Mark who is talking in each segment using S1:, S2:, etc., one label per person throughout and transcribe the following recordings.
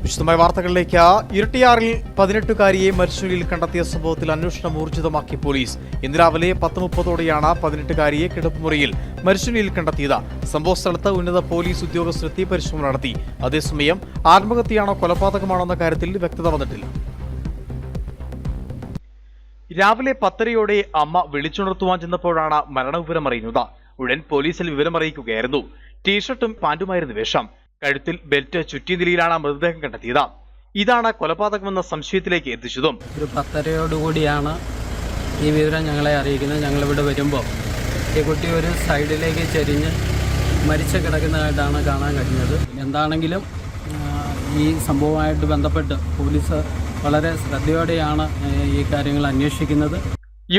S1: വിശദമായ വാർത്തകളിലേക്ക്. ഇരട്ടിയാറിൽ 18-കാരിയെ മരിച്ചുനിലയിൽ കണ്ടെത്തിയ സംഭവത്തിൽ അന്വേഷണം ഊർജിതമാക്കി പോലീസ്. ഇന്ന് രാവിലെ 10:30ഓടെയാണ് 18-കാരിയെ കിടപ്പുമുറിയിൽ മരിച്ചുനിലയിൽ കണ്ടെത്തിയത്. സംഭവ സ്ഥലത്ത് ഉന്നത പോലീസ് ഉദ്യോഗസ്ഥരെത്തി പരിശോധന നടത്തി. അതേസമയം ആത്മഹത്യയാണോ കൊലപാതകമാണോ എന്ന കാര്യത്തിൽ വ്യക്തത വന്നിട്ടില്ല. രാവിലെ 10:30ഓടെ അമ്മ വിളിച്ചുണർത്തുവാൻ ചെന്നപ്പോഴാണ് മരണവിവരം അറിയുന്നത്. ഉടൻ പോലീസിൽ വിവരമറിയിക്കുകയായിരുന്നു. ടീഷർട്ടും പാന്റുമായിരുന്നു വേഷം. കഴുത്തിൽ ബെൽറ്റ് ചുറ്റിയ നിലയിലാണ് മൃതദേഹം കണ്ടെത്തിയത്. ഇതാണ് കൊലപാതകമെന്ന സംശയത്തിലേക്ക് എത്തിച്ചതും.
S2: ഒരു 10:30ഓടുകൂടിയാണ് ഈ വിവരം ഞങ്ങളെ അറിയിക്കുന്നത്. ഞങ്ങളിവിടെ വരുമ്പോൾ ഈ കുട്ടി ഒരു സൈഡിലേക്ക് ചെരിഞ്ഞ് മരിച്ചു കിടക്കുന്നതായിട്ടാണ് കാണാൻ കഴിഞ്ഞത്. എന്താണെങ്കിലും ഈ സംഭവവുമായിട്ട് ബന്ധപ്പെട്ട് പോലീസ് വളരെ ശ്രദ്ധയോടെയാണ് ഈ കാര്യങ്ങൾ അന്വേഷിക്കുന്നത്.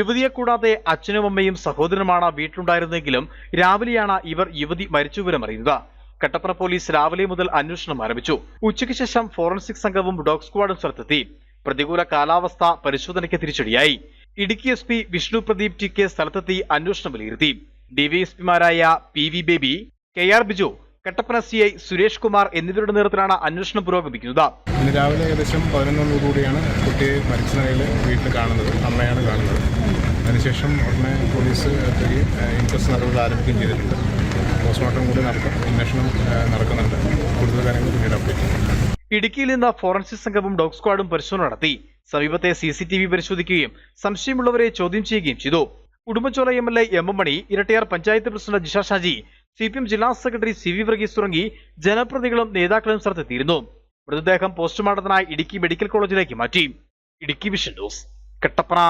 S1: യുവതിയെ കൂടാതെ അച്ഛനും അമ്മയും സഹോദരനുമാണ് വീട്ടിലുണ്ടായിരുന്നെങ്കിലും രാവിലെയാണ് ഇവർ യുവതി മരിച്ച വിവരം അറിയുന്നത്. കട്ടപ്പന പോലീസ് രാവിലെ മുതൽ അന്വേഷണം ആരംഭിച്ചു. ഉച്ചയ്ക്ക് ശേഷം ഫോറൻസിക് സംഘവും ഡോഗ് സ്ക്വാഡും സ്ഥലത്തെത്തി. പ്രതികൂല കാലാവസ്ഥ പരിശോധനയ്ക്ക് തിരിച്ചടിയായി. ഇടുക്കി SP വിഷ്ണു പ്രദീപ് TK സ്ഥലത്തെത്തി അന്വേഷണം വിലയിരുത്തി. DVSPമാരായ PV baby, KR Biju, Kattappana CI Suresh Kumar എന്നിവരുടെ നേതൃത്വത്തിലാണ് അന്വേഷണം പുരോഗമിക്കുന്നത്.
S3: ഇന്ന് രാവിലെ ഏകദേശം 11:00 കുട്ടിയെ മരിച്ച നിലയിൽ വീട്ടിൽ കാണുന്നത്, അമ്മയാണ് കാണുന്നത്. അതിനുശേഷം ഉടനെ പോലീസ് ഇൻക്വസ്റ്റ് നടപടികൾ ആരംഭിക്കുകയും ചെയ്തിട്ടുണ്ട്. പോസ്റ്റ്മോർട്ടം കൂടി നടത്തും, അന്വേഷണം നടക്കുന്നുണ്ട്. കൂടുതൽ കാര്യങ്ങൾ പിന്നീട് അപ്ഡേറ്റ് ചെയ്യും.
S1: ഇടുക്കിയിൽ നിന്ന് ഫോറൻസിക് സംഘവും ഡോഗ് സ്ക്വാഡും പരിശോധന നടത്തി. സമീപത്തെ CCTV പരിശോധിക്കുകയും സംശയമുള്ളവരെ ചോദ്യം ചെയ്യുകയും ചെയ്തു. ഉടുമ്പൻചോല MLA MM മണി, ഇരട്ടിയാർ പഞ്ചായത്ത് പ്രസിഡന്റ് ജിഷ ഷാജി, CPM ജില്ലാ സെക്രട്ടറി CV വർഗീസ് തുടങ്ങി ജനപ്രതിനിധികളും നേതാക്കളും സ്ഥലത്തെത്തിയിരുന്നു. മൃതദേഹം പോസ്റ്റ്മോർട്ടത്തിനായി ഇടുക്കി മെഡിക്കൽ കോളേജിലേക്ക് മാറ്റി. Idukki vision news, Kattappana.